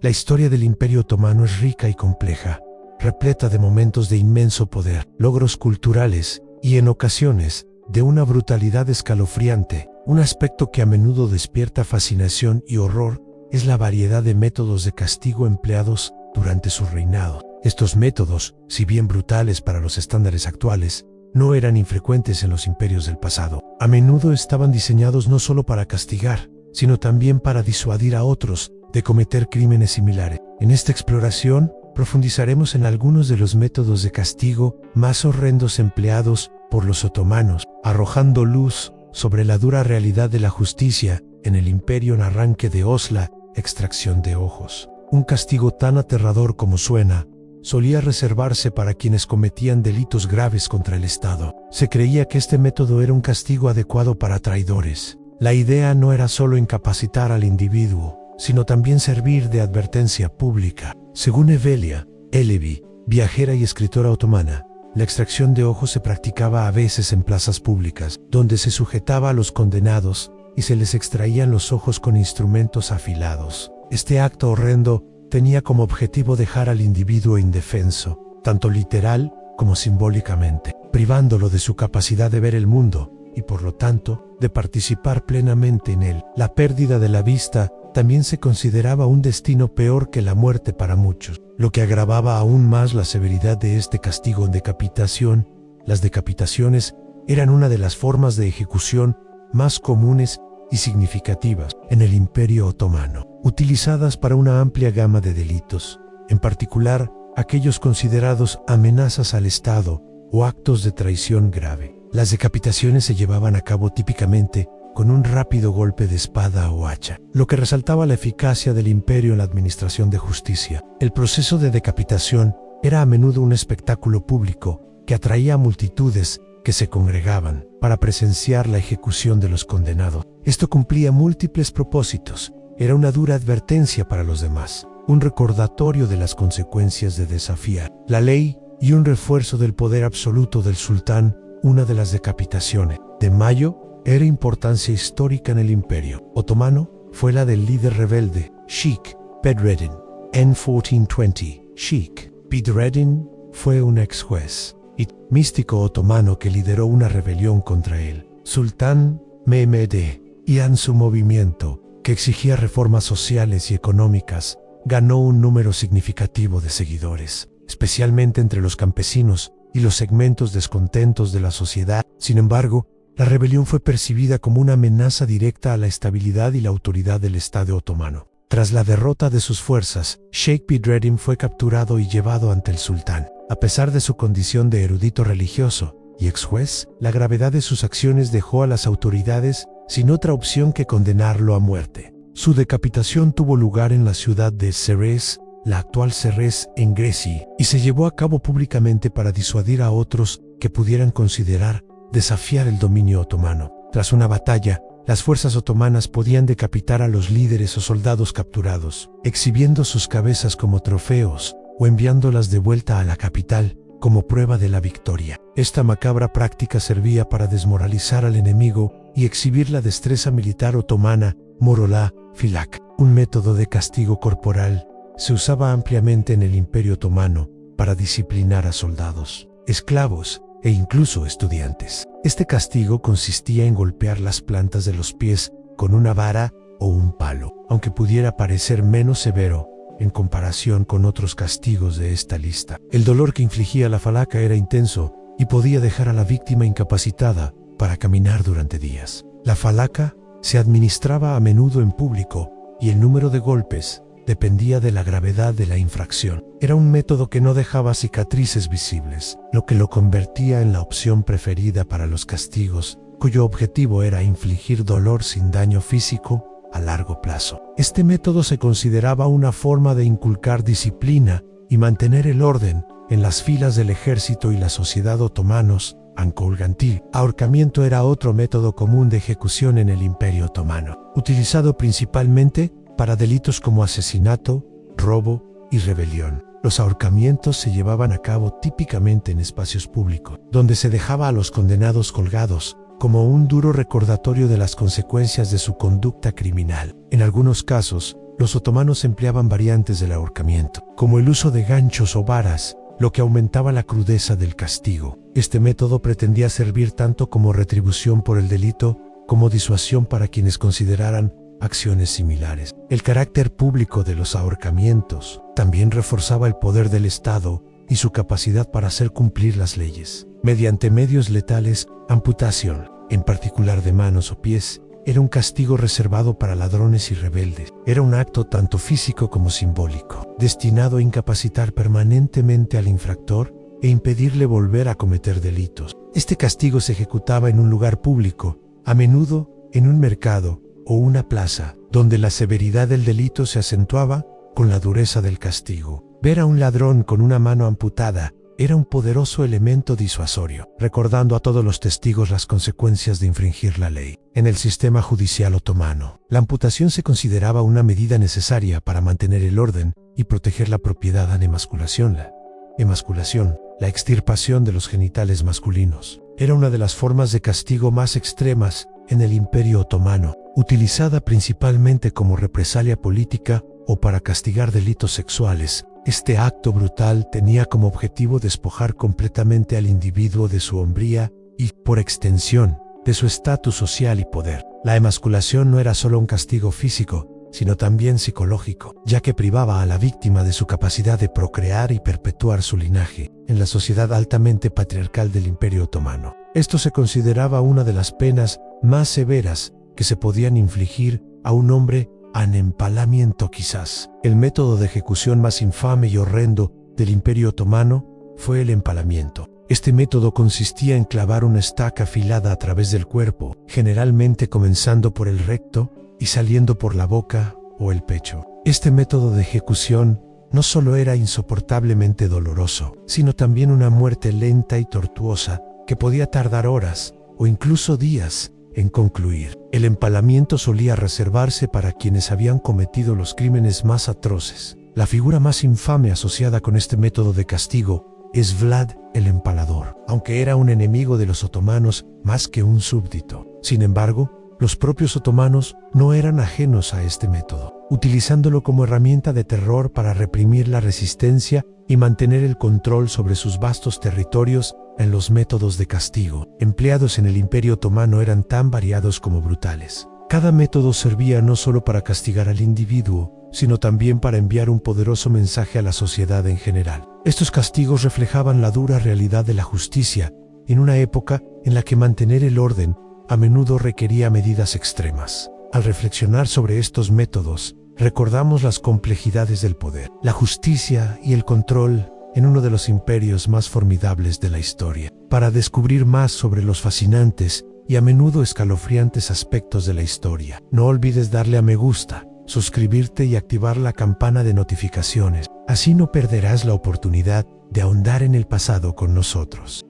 La historia del Imperio Otomano es rica y compleja, repleta de momentos de inmenso poder, logros culturales y, en ocasiones, de una brutalidad escalofriante. Un aspecto que a menudo despierta fascinación y horror es la variedad de métodos de castigo empleados durante su reinado. Estos métodos, si bien brutales para los estándares actuales, no eran infrecuentes en los imperios del pasado. A menudo estaban diseñados no solo para castigar, sino también para disuadir a otros de cometer crímenes similares. En esta exploración, profundizaremos en algunos de los métodos de castigo más horrendos empleados por los otomanos, arrojando luz sobre la dura realidad de la justicia en el imperio en arranque de Osla, extracción de ojos. Un castigo tan aterrador como suena, solía reservarse para quienes cometían delitos graves contra el Estado. Se creía que este método era un castigo adecuado para traidores. La idea no era solo incapacitar al individuo, sino también servir de advertencia pública. Según Evelia Elevi, viajera y escritora otomana, la extracción de ojos se practicaba a veces en plazas públicas, donde se sujetaba a los condenados y se les extraían los ojos con instrumentos afilados. Este acto horrendo tenía como objetivo dejar al individuo indefenso, tanto literal como simbólicamente, privándolo de su capacidad de ver el mundo y, por lo tanto, de participar plenamente en él. La pérdida de la vista también se consideraba un destino peor que la muerte para muchos, lo que agravaba aún más la severidad de este castigo en decapitación. Las decapitaciones eran una de las formas de ejecución más comunes y significativas en el Imperio Otomano, utilizadas para una amplia gama de delitos, en particular aquellos considerados amenazas al Estado o actos de traición grave. Las decapitaciones se llevaban a cabo típicamente con un rápido golpe de espada o hacha, lo que resaltaba la eficacia del imperio en la administración de justicia. El proceso de decapitación era a menudo un espectáculo público que atraía a multitudes que se congregaban para presenciar la ejecución de los condenados. Esto cumplía múltiples propósitos. Era una dura advertencia para los demás, un recordatorio de las consecuencias de desafiar la ley y un refuerzo del poder absoluto del sultán. Una de las decapitaciones de mayo era importancia histórica en el Imperio Otomano fue la del líder rebelde, Sheikh Bedreddin. En 1420, Sheikh Bedreddin fue un ex juez y místico otomano que lideró una rebelión contra el sultán Mehmed y en su movimiento, que exigía reformas sociales y económicas, ganó un número significativo de seguidores, especialmente entre los campesinos y los segmentos descontentos de la sociedad. Sin embargo, la rebelión fue percibida como una amenaza directa a la estabilidad y la autoridad del Estado otomano. Tras la derrota de sus fuerzas, Sheikh Bedreddin fue capturado y llevado ante el sultán. A pesar de su condición de erudito religioso y ex juez, la gravedad de sus acciones dejó a las autoridades sin otra opción que condenarlo a muerte. Su decapitación tuvo lugar en la ciudad de Serres, la actual Serres, en Grecia, y se llevó a cabo públicamente para disuadir a otros que pudieran considerar desafiar el dominio otomano. Tras una batalla, las fuerzas otomanas podían decapitar a los líderes o soldados capturados, exhibiendo sus cabezas como trofeos o enviándolas de vuelta a la capital como prueba de la victoria. Esta macabra práctica servía para desmoralizar al enemigo y exhibir la destreza militar otomana. Morolá Filak, un método de castigo corporal, se usaba ampliamente en el Imperio Otomano para disciplinar a soldados, esclavos e incluso estudiantes. Este castigo consistía en golpear las plantas de los pies con una vara o un palo, aunque pudiera parecer menos severo en comparación con otros castigos de esta lista. El dolor que infligía la falaca era intenso y podía dejar a la víctima incapacitada para caminar durante días. La falaca se administraba a menudo en público y el número de golpes dependía de la gravedad de la infracción. Era un método que no dejaba cicatrices visibles, lo que lo convertía en la opción preferida para los castigos, cuyo objetivo era infligir dolor sin daño físico a largo plazo. Este método se consideraba una forma de inculcar disciplina y mantener el orden en las filas del ejército y la sociedad otomanos. Ankolgantil. Ahorcamiento era otro método común de ejecución en el Imperio Otomano, utilizado principalmente para delitos como asesinato, robo y rebelión. Los ahorcamientos se llevaban a cabo típicamente en espacios públicos, donde se dejaba a los condenados colgados, como un duro recordatorio de las consecuencias de su conducta criminal. En algunos casos, Los otomanos empleaban variantes del ahorcamiento, como el uso de ganchos o varas, lo que aumentaba la crudeza del castigo. Este método pretendía servir tanto como retribución por el delito como disuasión para quienes consideraran acciones similares. El carácter público de los ahorcamientos también reforzaba el poder del Estado y su capacidad para hacer cumplir las leyes. Mediante medios letales, amputación, en particular de manos o pies, era un castigo reservado para ladrones y rebeldes. Era un acto tanto físico como simbólico, destinado a incapacitar permanentemente al infractor e impedirle volver a cometer delitos. Este castigo se ejecutaba en un lugar público, a menudo en un mercado o una plaza, donde la severidad del delito se acentuaba con la dureza del castigo. Ver a un ladrón con una mano amputada era un poderoso elemento disuasorio, recordando a todos los testigos las consecuencias de infringir la ley. En el sistema judicial otomano, la amputación se consideraba una medida necesaria para mantener el orden y proteger la propiedad an emasculación. La emasculación, la extirpación de los genitales masculinos, era una de las formas de castigo más extremas en el Imperio Otomano, utilizada principalmente como represalia política o para castigar delitos sexuales. Este acto brutal tenía como objetivo despojar completamente al individuo de su hombría y, por extensión, de su estatus social y poder. La emasculación no era solo un castigo físico, sino también psicológico, ya que privaba a la víctima de su capacidad de procrear y perpetuar su linaje en la sociedad altamente patriarcal del Imperio Otomano. Esto se consideraba una de las penas más severas que se podían infligir a un hombre an empalamiento. Quizás el método de ejecución más infame y horrendo del Imperio Otomano fue el empalamiento. Este método consistía en clavar una estaca afilada a través del cuerpo, generalmente comenzando por el recto y saliendo por la boca o el pecho. Este método de ejecución no solo era insoportablemente doloroso, sino también una muerte lenta y tortuosa que podía tardar horas o incluso días en concluir. El empalamiento solía reservarse para quienes habían cometido los crímenes más atroces. La figura más infame asociada con este método de castigo es Vlad el Empalador, aunque era un enemigo de los otomanos más que un súbdito. Sin embargo, los propios otomanos no eran ajenos a este método, utilizándolo como herramienta de terror para reprimir la resistencia y mantener el control sobre sus vastos territorios. En los métodos de castigo empleados en el Imperio Otomano eran tan variados como brutales. Cada método servía no solo para castigar al individuo, sino también para enviar un poderoso mensaje a la sociedad en general. Estos castigos reflejaban la dura realidad de la justicia en una época en la que mantener el orden a menudo requería medidas extremas. Al reflexionar sobre estos métodos, recordamos las complejidades del poder, la justicia y el control en uno de los imperios más formidables de la historia. Para descubrir más sobre los fascinantes y a menudo escalofriantes aspectos de la historia, no olvides darle a me gusta, suscribirte y activar la campana de notificaciones. Así no perderás la oportunidad de ahondar en el pasado con nosotros.